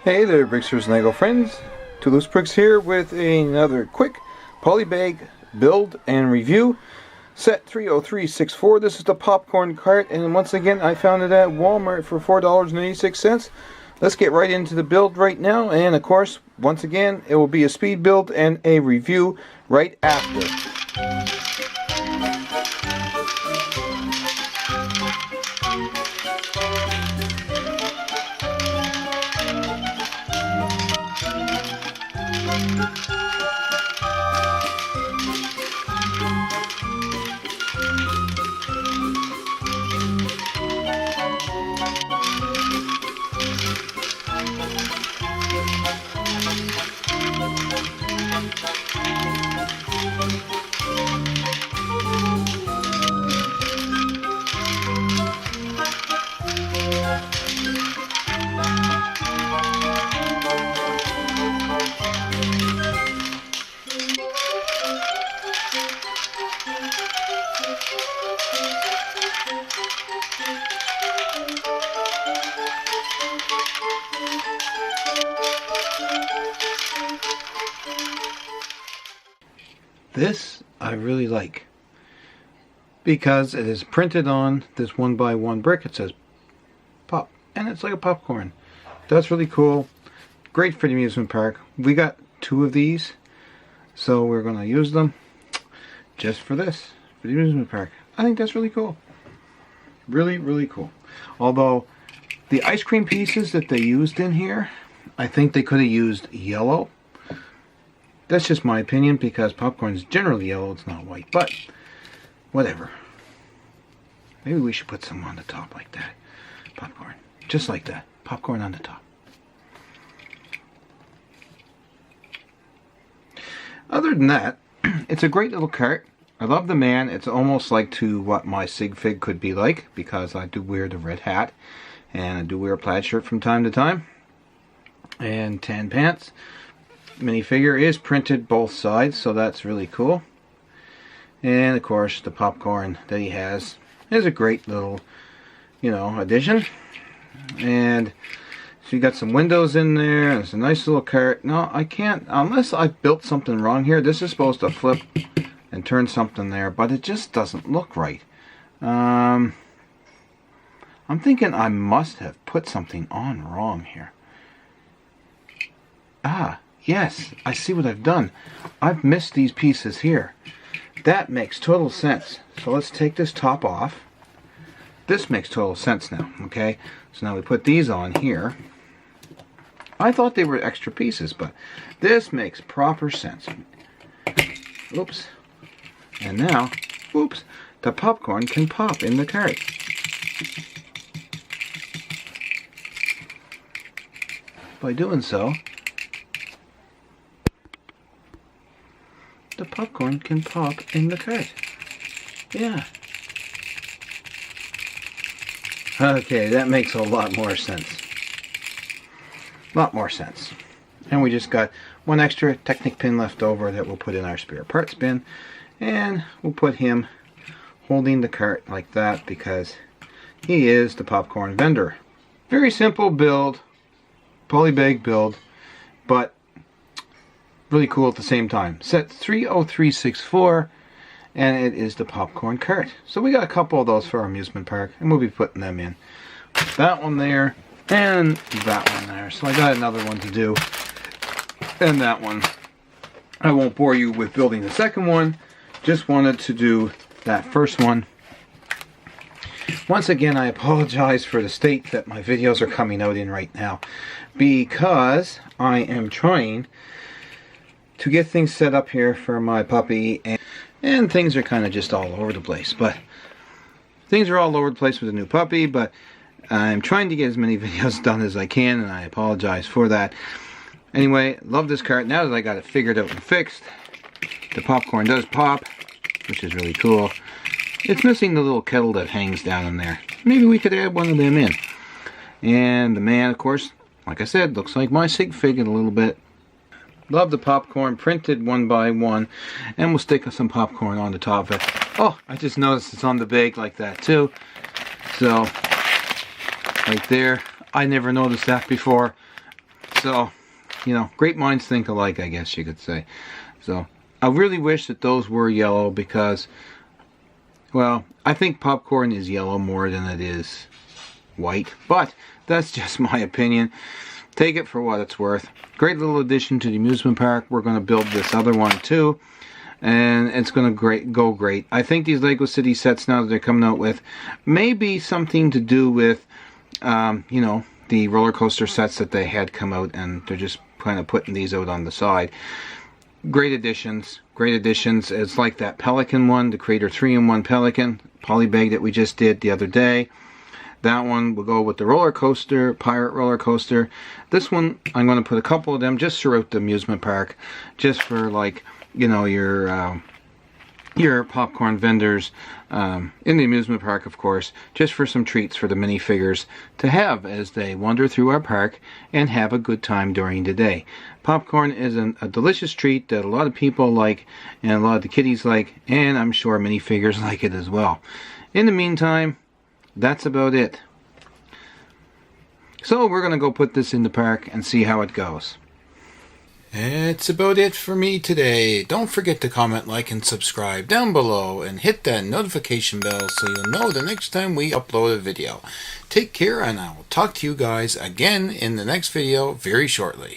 Hey there, Bricksers and Lego friends. Twoloosebricks here with another quick Polybag build and review. Set 30364. This is the popcorn cart, and once again I found it at Walmart for $4.86. Let's get right into the build right now, and of course, once again, it will be a speed build and a review right after. This I really like because it is printed on this 1x1 brick. It says pop, and it's like a popcorn. That's really cool. Great for the amusement park. We got 2 of these, so we're going to use them just for this, for the amusement park. I think that's really cool. Really, really cool. Although the ice cream pieces that they used in here, I think they could have used yellow. That's just my opinion, because popcorn is generally yellow, it's not white, but whatever. Maybe we should put some on the top like that. Popcorn. Just like that. Popcorn on the top. Other than that, it's a great little cart. I love the man. It's almost like to what my sig fig could be like, because I do wear the red hat, and I do wear a plaid shirt from time to time, and tan pants. Minifigure is printed both sides, so that's really cool. And of course the popcorn that he has is a great little, addition. And so you got some windows in there. It's a nice little cart. No, I can't, unless I built something wrong here. This is supposed to flip and turn something there, but it just doesn't look right. I'm thinking I must have put something on wrong here. Yes, I see what I've done. I've missed these pieces here. That makes total sense. So let's take this top off. This makes total sense now, okay? So now we put these on here. I thought they were extra pieces, but this makes proper sense. Oops. And now, oops, the popcorn can pop in the cart. By doing so, the popcorn can pop in the cart. Yeah. Okay, that makes a lot more sense. Lot more sense. And we just got one extra Technic pin left over that we'll put in our spare parts bin. And we'll put him holding the cart like that, because he is the popcorn vendor. Very simple build. Polybag build. But really cool at the same time. Set 30364, and it is the popcorn cart. So we got a couple of those for our amusement park, and we'll be putting them in. That one there, and that one there. So I got another one to do, and that one. I won't bore you with building the second one. Just wanted to do that first one. Once again, I apologize for the state that my videos are coming out in right now, because I am trying to get things set up here for my puppy, and things are kind of just all over the place. But things are all over the place with the new puppy, but I'm trying to get as many videos done as I can, and I apologize for that. Anyway, love this cart. Now that I got it figured out and fixed, the popcorn does pop, which is really cool. It's missing the little kettle that hangs down in there. Maybe we could add one of them in. And the man, of course, like I said, looks like my sig fig in a little bit. Love the popcorn, printed 1x1, and we'll stick some popcorn on the top of it. Oh, I just noticed it's on the bag like that too. So, right there, I never noticed that before. So, you know, great minds think alike, I guess you could say. So, I really wish that those were yellow because, well, I think PopCorn is yellow more than it is white. But that's just my opinion. Take it for what it's worth. Great little addition to the amusement park. We're going to build this other one too. And it's going to go great. I think these Lego City sets now that they're coming out with may be something to do with, you know, the roller coaster sets that they had come out, and they're just kind of putting these out on the side. Great additions. Great additions. It's like that Pelican one, the Creator 3-in-1 Pelican Polybag that we just did the other day. That one will go with the roller coaster, pirate roller coaster. This one, I'm going to put a couple of them just throughout the amusement park, just for, like, you know, your popcorn vendors in the amusement park, of course, just for some treats for the minifigures to have as they wander through our park and have a good time during the day. Popcorn is a delicious treat that a lot of people like and a lot of the kiddies like, and I'm sure minifigures like it as well. In the meantime, that's about it. So we're going to go put this in the park and see how it goes. That's about it for me today. Don't forget to comment, like, and subscribe down below, and hit that notification bell so you'll know the next time we upload a video. Take care, and I will talk to you guys again in the next video very shortly.